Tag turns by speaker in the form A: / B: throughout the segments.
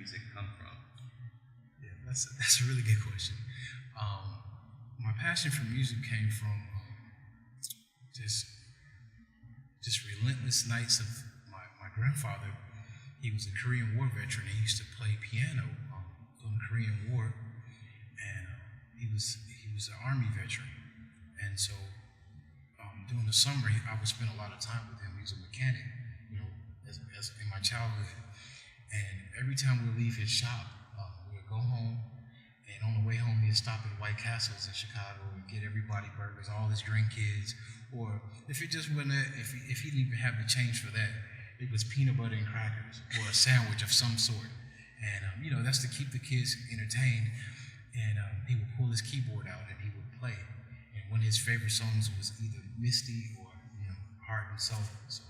A: music come from?
B: Yeah, that's a really good question. My passion for music came from just relentless nights of my grandfather. He was a Korean War veteran. He used to play piano during the Korean War, and he was an Army veteran. And so during the summer, I would spend a lot of time with him. He was a mechanic, as in my childhood. And every time we would leave his shop, we would go home, and on the way home, he'd stop at White Castles in Chicago and get everybody burgers, all his drink kids. Or if it just wasn't that, if he didn't even have the change for that, it was peanut butter and crackers or a sandwich of some sort. And, that's to keep the kids entertained. And he would pull his keyboard out and he would play. And one of his favorite songs was either Misty or, Heart and Soul. So,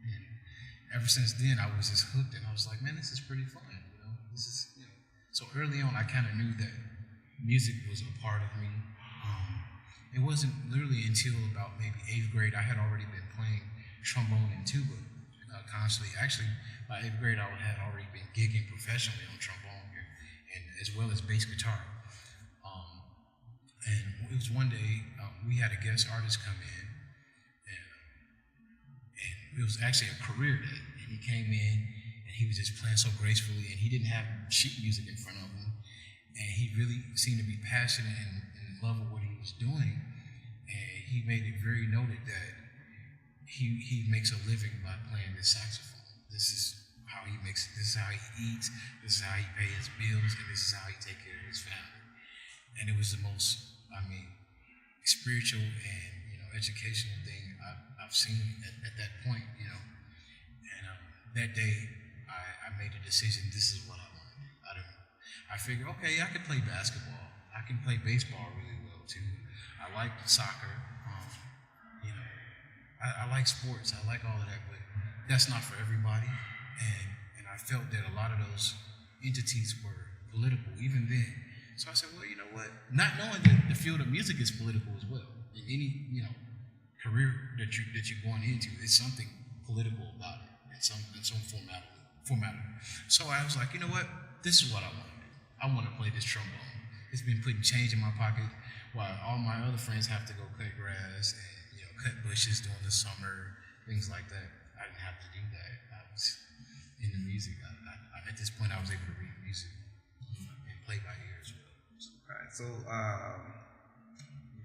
B: and ever since then, I was just hooked, and I was like, man, this is pretty fun. This is, So early on, I kind of knew that music was a part of me. It wasn't literally until about maybe 8th grade I had already been playing trombone and tuba constantly. Actually, by 8th grade I had already been gigging professionally on trombone here, and as well as bass guitar. And it was one day we had a guest artist come in, and it was actually a career day. And he came in and he was just playing so gracefully, and he didn't have sheet music in front of him, and he really seemed to be passionate and in love with what he was doing. And he made it very noted that he makes a living by playing the saxophone. This is how he eats, this is how he pays his bills, and this is how he takes care of his family. And it was the most, spiritual and, educational thing I've seen at that point, And that day, I made a decision, this is what I want to do. I figured, okay, I can play basketball. I can play baseball really well, too. I like soccer. I like sports. I like all of that, but that's not for everybody. And I felt that a lot of those entities were political, even then. So I said, well, you know what? Not knowing that the field of music is political as well. In any, career that you're going into, there's something political about it, and some formality. So I was like, you know what? This is what I want to do. I want to play this trombone. It's been putting change in my pocket while all my other friends have to go cut grass and cut bushes during the summer, things like that. I didn't have to do that. I was in the music. At this point, I was able to read music and play by ear as well.
A: Right. So you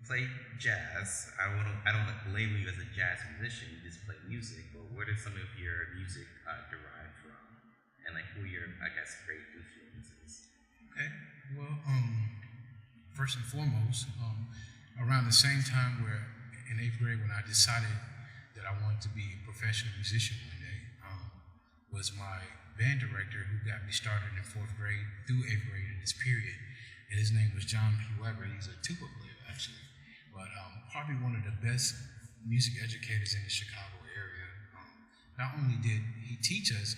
A: play jazz. I don't label you as a jazz musician. You just play music. But where does some of your music derive from? And who are your, great influences?
B: Okay. Well, first and foremost, around the same time where in 8th grade when I decided that I wanted to be a professional musician one day, was my band director who got me started in 4th grade through 8th grade in this period. And his name was John P. Weber. He's a tuba player, actually. But probably one of the best music educators in the Chicago area. Not only did he teach us,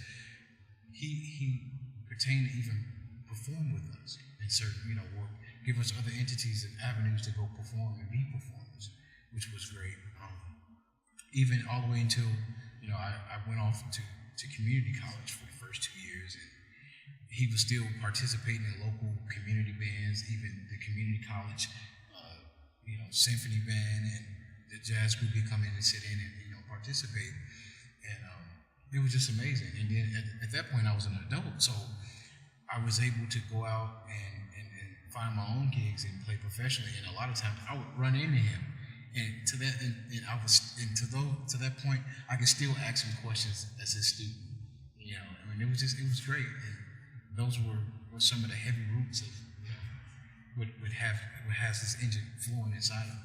B: he pertained to even perform with us in certain, or give us other entities and avenues to go perform and be performers, which was great. Even all the way until, I went off to community college for the first 2 years, and he was still participating in local community bands, even the community college, symphony band, and the jazz group would come in and sit in and, participate. And it was just amazing. And then at that point, I was an adult, so I was able to go out and find my own gigs and play professionally. And a lot of times, I would run into him. And to that point, I could still ask him questions as his student. It was great. And those were some of the heavy roots of what has this engine flowing inside of me.